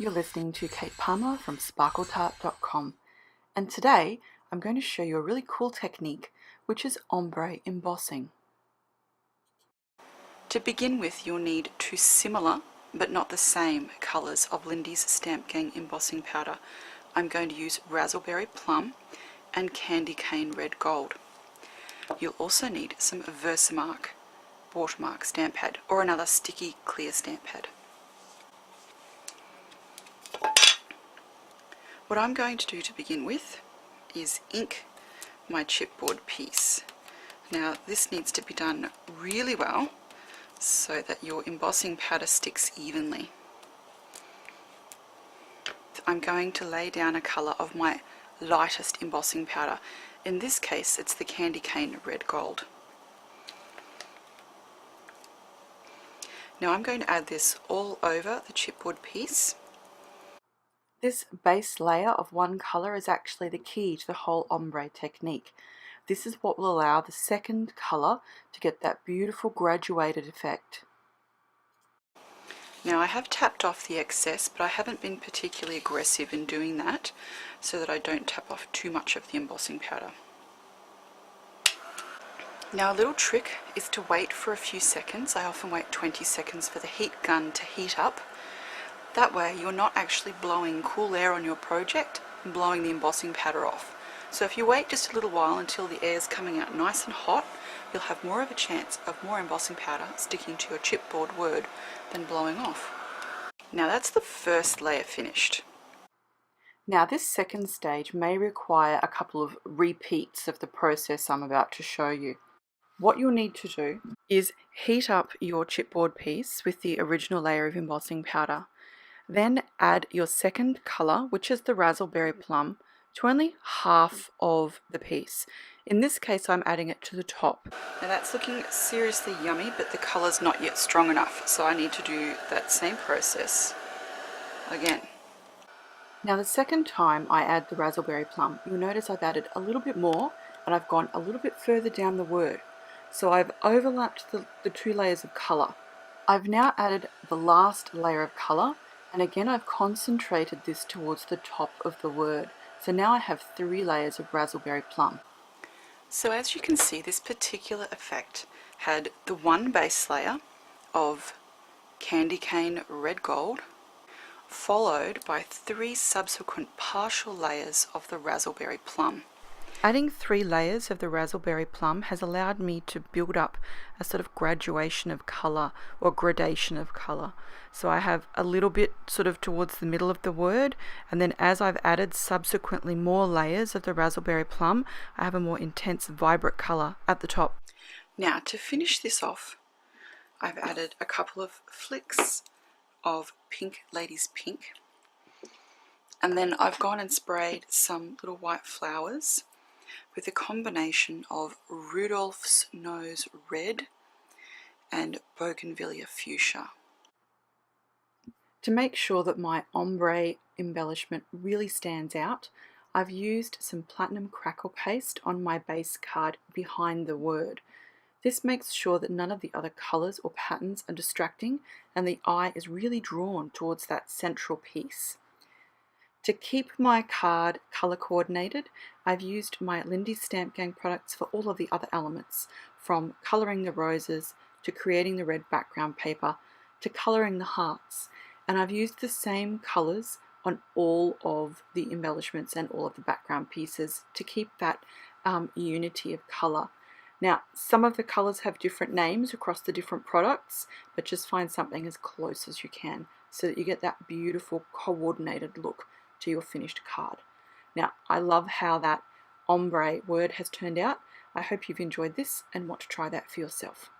You're listening to Kate Palmer from sparkletart.com, and today I'm going to show you a really cool technique, which is ombre embossing. To begin with, you'll need two similar but not the same colours of Lindy's Stamp Gang embossing powder. I'm going to use Razzleberry Plum and Candy Cane Red Gold. You'll also need some Versamark watermark stamp pad or another sticky clear stamp pad. What I'm going to do to begin with is ink my chipboard piece. Now this needs to be done really well so that your embossing powder sticks evenly. I'm going to lay down a colour of my lightest embossing powder. In this case it's the Candy Cane Red Gold. Now I'm going to add this all over the chipboard piece. This base layer of one colour is actually the key to the whole ombre technique. This is what will allow the second colour to get that beautiful graduated effect. Now I have tapped off the excess, but I haven't been particularly aggressive in doing that so that I don't tap off too much of the embossing powder. Now a little trick is to wait for a few seconds. I often wait 20 seconds for the heat gun to heat up. That way you're not actually blowing cool air on your project and blowing the embossing powder off. So if you wait just a little while until the air is coming out nice and hot, you'll have more of a chance of more embossing powder sticking to your chipboard word than blowing off. Now that's the first layer finished. Now this second stage may require a couple of repeats of the process I'm about to show you. What you'll need to do is heat up your chipboard piece with the original layer of embossing powder. Then add your second colour, which is the Razzleberry Plum, to only half of the piece. In this case I'm adding it to the top. Now that's looking seriously yummy, but the colour's not yet strong enough, so I need to do that same process again. Now the second time I add the Razzleberry Plum, you'll notice I've added a little bit more and I've gone a little bit further down the word. So I've overlapped the two layers of colour. I've now added the last layer of colour, and again I've concentrated this towards the top of the word. So now I have 3 layers of Razzleberry Plum. So as you can see, this particular effect had the one base layer of Candy Cane Red Gold, followed by 3 subsequent partial layers of the Razzleberry Plum. Adding 3 layers of the Razzleberry Plum has allowed me to build up a sort of graduation of colour or gradation of colour. So I have a little bit sort of towards the middle of the word, and then as I've added subsequently more layers of the Razzleberry Plum, I have a more intense, vibrant colour at the top. Now to finish this off, I've added a couple of flicks of Pink Ladies Pink, and then I've gone and sprayed some little white flowers with a combination of Rudolph's Nose Red and Bougainvillea Fuchsia. To make sure that my ombre embellishment really stands out, I've used some platinum crackle paste on my base card behind the word. This makes sure that none of the other colours or patterns are distracting and the eye is really drawn towards that central piece. To keep my card colour coordinated, I've used my Lindy's Stamp Gang products for all of the other elements, from colouring the roses to creating the red background paper to colouring the hearts, and I've used the same colours on all of the embellishments and all of the background pieces to keep that unity of colour. Now some of the colours have different names across the different products, but just find something as close as you can so that you get that beautiful coordinated look to your finished card. Now I love how that ombre word has turned out. I hope you've enjoyed this and want to try that for yourself.